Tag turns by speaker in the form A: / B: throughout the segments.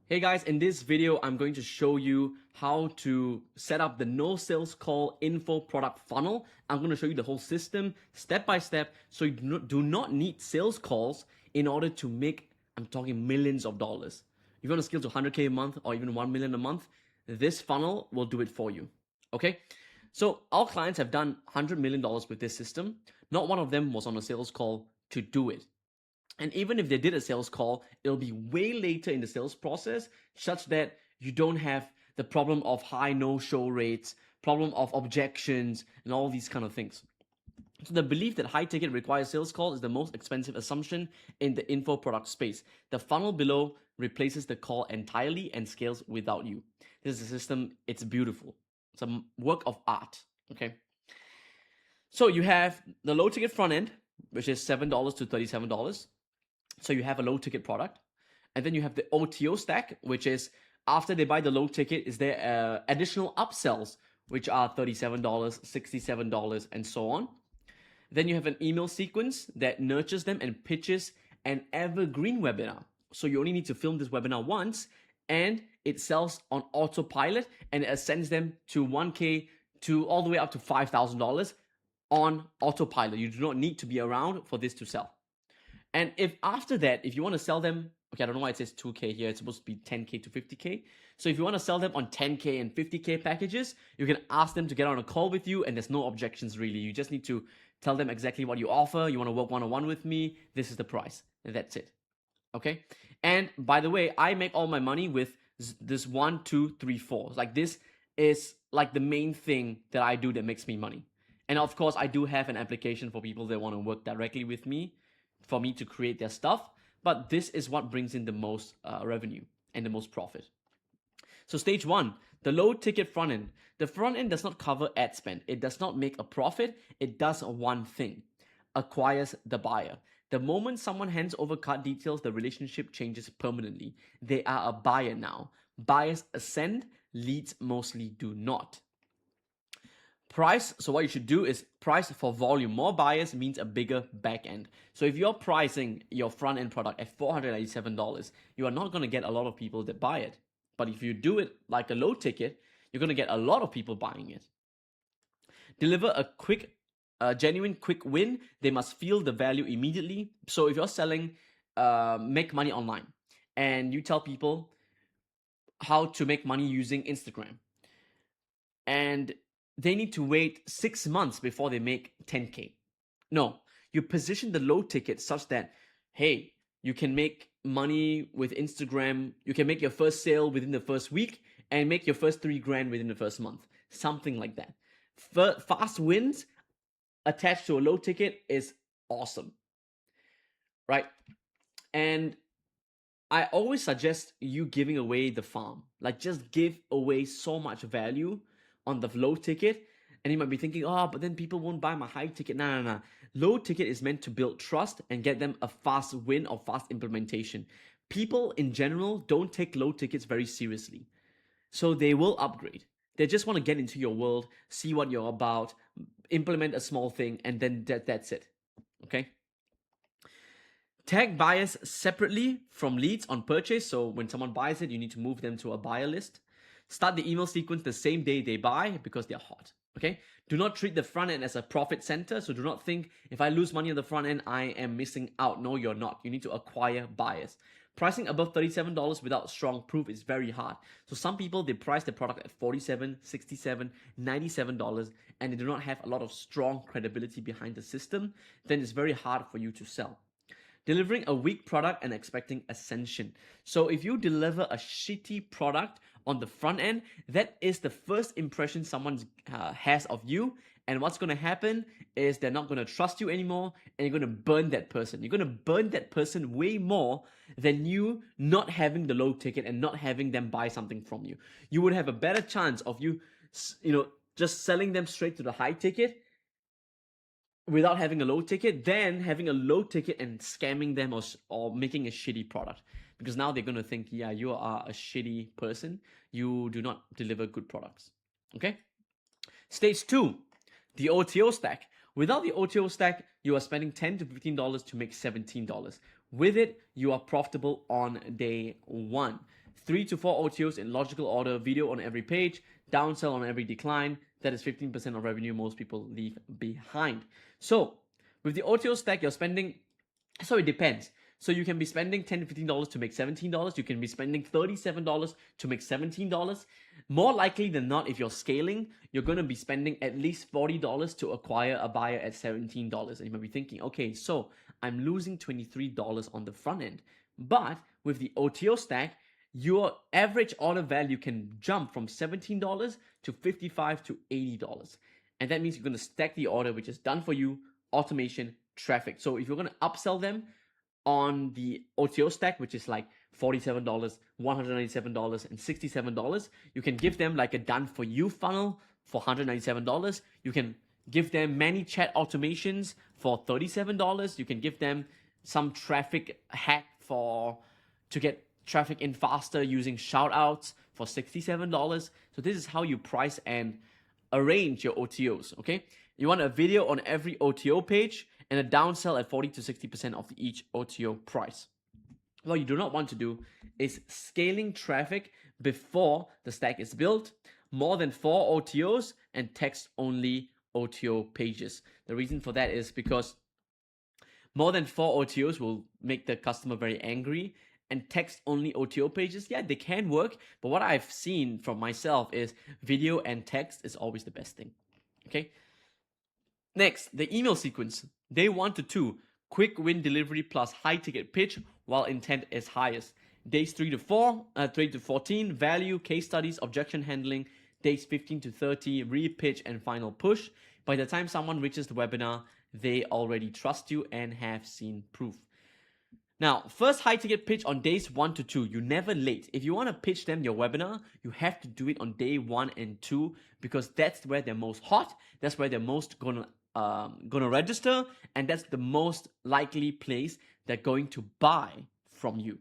A: Hey guys, in this video, I'm going to show you how to set up the no sales call info product funnel. I'm going to show you the whole system step by step so you do not need sales calls in order to make, I'm talking millions of dollars. If you want to scale to 100K a month or even 1 million a month, this funnel will do it for you. Okay? So our clients have done $100 million with this system. Not one of them was on a sales call to do it. And even if they did a sales call, it'll be way later in the sales process, such that you don't have the problem of high no-show rates, problem of objections, and all these kind of things. So the belief that high ticket requires sales call is the most expensive assumption in the info product space. The funnel below replaces the call entirely and scales without you. This is a system, it's beautiful. It's a work of art, okay? So you have the low ticket front end, which is $7 to $37. So you have a low ticket product. And then you have the OTO stack, which is after they buy the low ticket, is there additional upsells, which are $37, $67, and so on. Then you have an email sequence that nurtures them and pitches an evergreen webinar. So you only need to film this webinar once and it sells on autopilot and it sends them to 1K to all the way up to $5,000 on autopilot. You do not need to be around for this to sell. And if after that, if you want to sell them, okay, I don't know why it says 2K here. It's supposed to be 10K to 50K. So if you want to sell them on 10K and 50K packages, you can ask them to get on a call with you and there's no objections really. You just need to tell them exactly what you offer. You want to work one-on-one with me. This is the price. And that's it. Okay. And by the way, I make all my money with this 1, 2, 3, 4. Like this is like the main thing that I do that makes me money. And of course, I do have an application for people that want to work directly with me for me to create their stuff, but this is what brings in the most revenue and the most profit. So stage 1, the low ticket front end. The front end does not cover ad spend. It does not make a profit. It does one thing, acquires the buyer. The moment someone hands over card details, the relationship changes permanently. They are a buyer now. Buyers ascend, leads mostly do not. Price, so what you should do is price for volume. More buyers means a bigger back end. So if you're pricing your front end product at $487, you are not going to get a lot of people that buy it. But if you do it like a low ticket, you're going to get a lot of people buying it. Deliver a genuine quick win. They must feel the value immediately. So if you're selling, make money online and you tell people how to make money using Instagram, and they need to wait 6 months before they make 10K. No, you position the low ticket such that, hey, you can make money with Instagram. You can make your first sale within the first week and make your first $3,000 within the first month. Something like that. Fast wins attached to a low ticket is awesome, right? And I always suggest you giving away the farm. Like just give away so much value on the low ticket, and you might be thinking, oh, but then people won't buy my high ticket. No. Low ticket is meant to build trust and get them a fast win or fast implementation. People in general don't take low tickets very seriously, so they will upgrade. They just want to get into your world, see what you're about, implement a small thing, and then that's it. Okay. Tag buyers separately from leads on purchase. So when someone buys it, you need to move them to a buyer list. Start the email sequence the same day they buy because they're hot, okay? Do not treat the front end as a profit center. So do not think if I lose money on the front end, I am missing out. No, you're not. You need to acquire buyers. Pricing above $37 without strong proof is very hard. So some people, they price their product at $47, $67, $97, and they do not have a lot of strong credibility behind the system. Then it's very hard for you to sell. Delivering a weak product and expecting ascension. So if you deliver a shitty product on the front end, that is the first impression someone has of you. And what's going to happen is they're not going to trust you anymore and you're going to burn that person. You're going to burn that person way more than you not having the low ticket and not having them buy something from you. You would have a better chance of you just selling them straight to the high ticket without having a low ticket, than having a low ticket and scamming them or making a shitty product. Because now they're going to think, yeah, you are a shitty person. You do not deliver good products. Okay? Stage 2, the OTO stack. Without the OTO stack, you are spending $10 to $15 to make $17. With it, you are profitable on day 1. 3 to 4 OTOs in logical order, video on every page, downsell on every decline. That is 15% of revenue most people leave behind. So with the OTO stack, you're spending, so it depends. So you can be spending $10 to $15 to make $17. You can be spending $37 to make $17. More likely than not, if you're scaling, you're going to be spending at least $40 to acquire a buyer at $17. And you might be thinking, okay, so I'm losing $23 on the front end. But with the OTO stack, your average order value can jump from $17 to $55 to $80. And that means you're going to stack the order, which is done for you, automation, traffic. So if you're going to upsell them on the OTO stack, which is like $47, $197, and $67, you can give them like a done for you funnel for $197. You can give them many chat automations for $37. You can give them some traffic hack to get traffic in faster using shout outs for $67. So this is how you price and arrange your OTOs, okay? You want a video on every OTO page and a downsell at 40 to 60% of each OTO price. What you do not want to do is scaling traffic before the stack is built, more than 4 OTOs and text-only OTO pages. The reason for that is because more than 4 OTOs will make the customer very angry, and text-only OTO pages, yeah, they can work, but what I've seen from myself is video and text is always the best thing, okay? Next, the email sequence. Day 1 to 2, quick win delivery plus high ticket pitch while intent is highest. Days 3 to 14, value, case studies, objection handling. Days 15 to 30, re-pitch and final push. By the time someone reaches the webinar, they already trust you and have seen proof. Now, first high ticket pitch on days 1 to 2. You're never late. If you want to pitch them your webinar, you have to do it on day 1 and 2 because that's where they're most hot. That's where they're most gonna register, and that's the most likely place they're going to buy from you.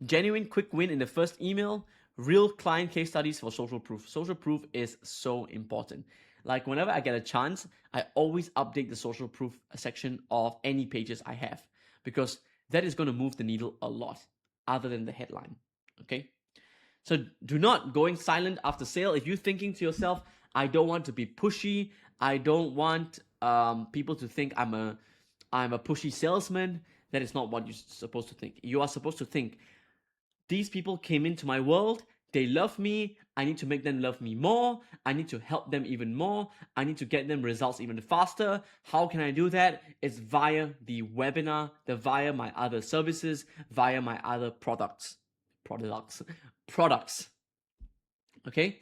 A: Genuine quick win in the first email. Real client case studies for social proof. Social proof is so important. Like whenever I get a chance, I always update the social proof section of any pages I have, because that is going to move the needle a lot other than the headline, okay? So do not going silent after sale. If you're thinking to yourself, I don't want to be pushy, I don't want people to think I'm a pushy salesman, that is not what you're supposed to think. You are supposed to think, these people came into my world, they love me, I need to make them love me more, I need to help them even more, I need to get them results even faster. How can I do that? It's via the webinar, via my other services, via my other products. Okay?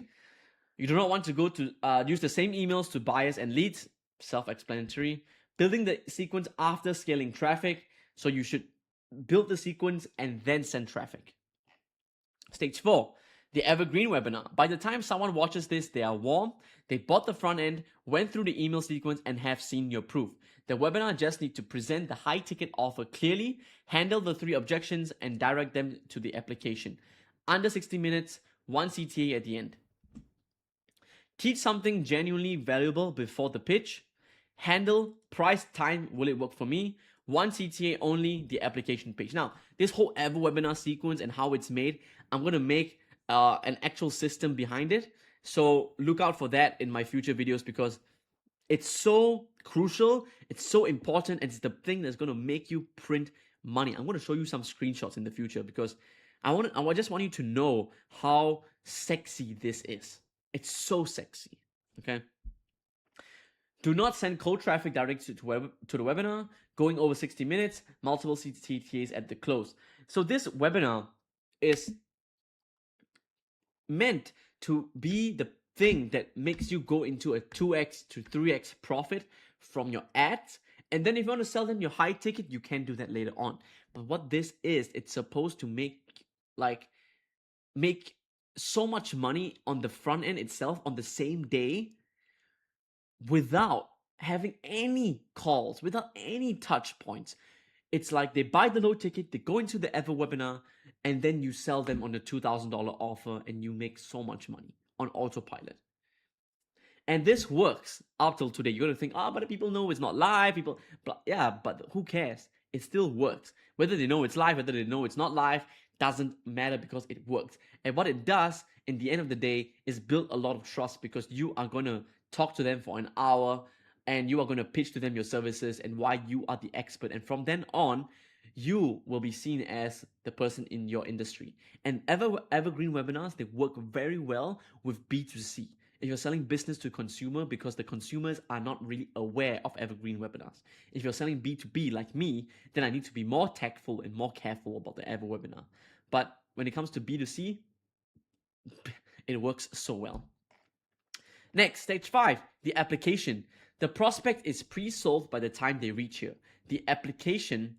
A: You do not want to go to use the same emails to buyers and leads, self-explanatory. Building the sequence after scaling traffic, so you should build the sequence and then send traffic. Stage 4, the evergreen webinar. By the time someone watches this, they are warm, they bought the front end, went through the email sequence, and have seen your proof. The webinar just need to present the high ticket offer clearly, handle the 3 objections, and direct them to the application. Under 60 minutes, 1 CTA at the end. Teach something genuinely valuable before the pitch. Handle, price, time, will it work for me? 1 CTA only, the application page. Now, this whole ever webinar sequence and how it's made, I'm going to make an actual system behind it. So look out for that in my future videos because it's so crucial, it's so important, and it's the thing that's going to make you print money. I'm going to show you some screenshots in the future because I just want you to know how sexy this is. It's so sexy, okay? Do not send cold traffic directly to the webinar, going over 60 minutes, multiple CTAs at the close. So this webinar is meant to be the thing that makes you go into a 2x to 3x profit from your ads. And then if you want to sell them your high ticket, you can do that later on. But what this is, it's supposed to make so much money on the front end itself on the same day without having any calls, without any touch points. It's like they buy the low ticket, they go into the ever webinar, and then you sell them on the $2,000 offer and you make so much money on autopilot. And this works up till today. You're going to think, but people know it's not live. Yeah, but who cares? It still works. Whether they know it's live, whether they know it's not live, doesn't matter because it works. And what it does in the end of the day is build a lot of trust, because you are going to talk to them for an hour and you are going to pitch to them your services and why you are the expert. And from then on, you will be seen as the person in your industry. And evergreen webinars, they work very well with B2C. If you're selling business to consumer, because the consumers are not really aware of evergreen webinars. If you're selling B2B like me, then I need to be more tactful and more careful about the ever webinar. But when it comes to B2C, it works so well. Next, stage 5, the application. The prospect is pre-solved by the time they reach here. The application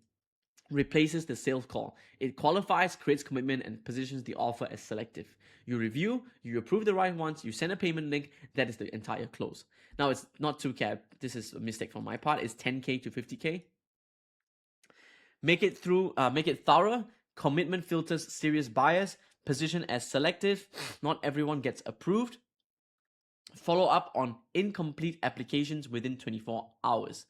A: replaces the sales call. It qualifies, creates commitment, and positions the offer as selective. You review, you approve the right ones, you send a payment link. That is the entire close. Now, it's not 2K. This is a mistake from my part. It's 10K to 50K. Make it thorough. Commitment filters serious buyers. Position as selective. Not everyone gets approved. Follow up on incomplete applications within 24 hours.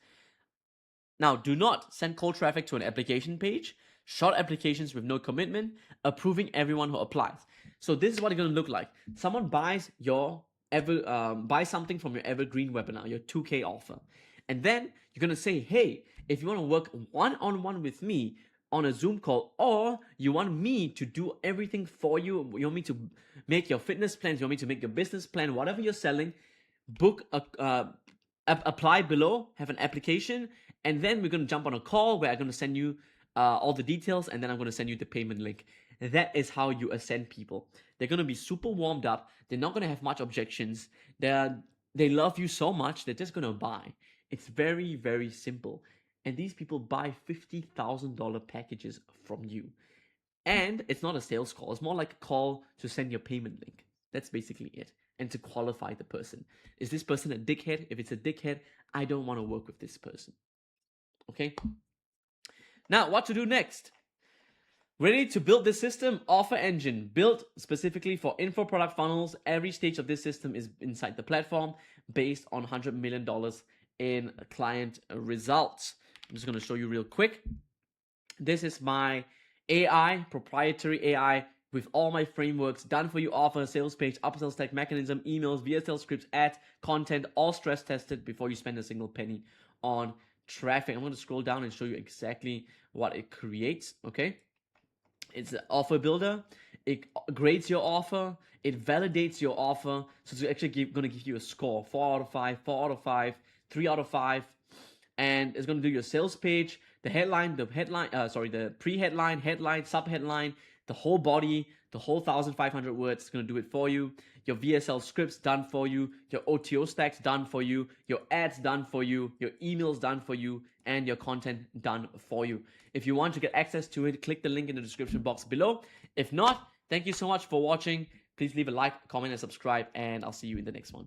A: Now, do not send cold traffic to an application page. Short applications with no commitment. Approving everyone who applies. So this is what it's going to look like. Someone buys something from your evergreen webinar, your 2K offer. And then you're going to say, hey, if you want to work one-on-one with me on a Zoom call, or you want me to do everything for you, you want me to make your fitness plans, you want me to make your business plan, whatever you're selling, apply below, have an application, and then we're going to jump on a call where I'm going to send you all the details, and then I'm going to send you the payment link. That is how you ascend people. They're going to be super warmed up. They're not going to have much objections. They love you so much, they're just going to buy. It's very, very simple. And these people buy $50,000 packages from you. And it's not a sales call. It's more like a call to send your payment link. That's basically it. And to qualify the person. Is this person a dickhead? If it's a dickhead, I don't want to work with this person. Okay? Now, what to do next? Ready to build this system? Offer Engine, built specifically for info product funnels. Every stage of this system is inside the platform based on $100 million in client results. I'm just going to show you real quick. This is my AI, proprietary AI with all my frameworks, done for you offer, sales page, upsell stack, mechanism, emails, VSL scripts, ads, content, all stress tested before you spend a single penny on traffic. I'm going to scroll down and show you exactly what it creates, okay? It's an offer builder. It grades your offer. It validates your offer. So it's actually going to give you a score, 4 out of 5, 4 out of 5, 3 out of 5. And it's going to do your sales page, the headline, the pre-headline, headline, sub-headline, the whole body, the whole 1,500 words. It's going to do it for you. Your VSL scripts done for you. Your OTO stacks done for you. Your ads done for you. Your emails done for you. And your content done for you. If you want to get access to it, click the link in the description box below. If not, thank you so much for watching. Please leave a like, comment, and subscribe, and I'll see you in the next one.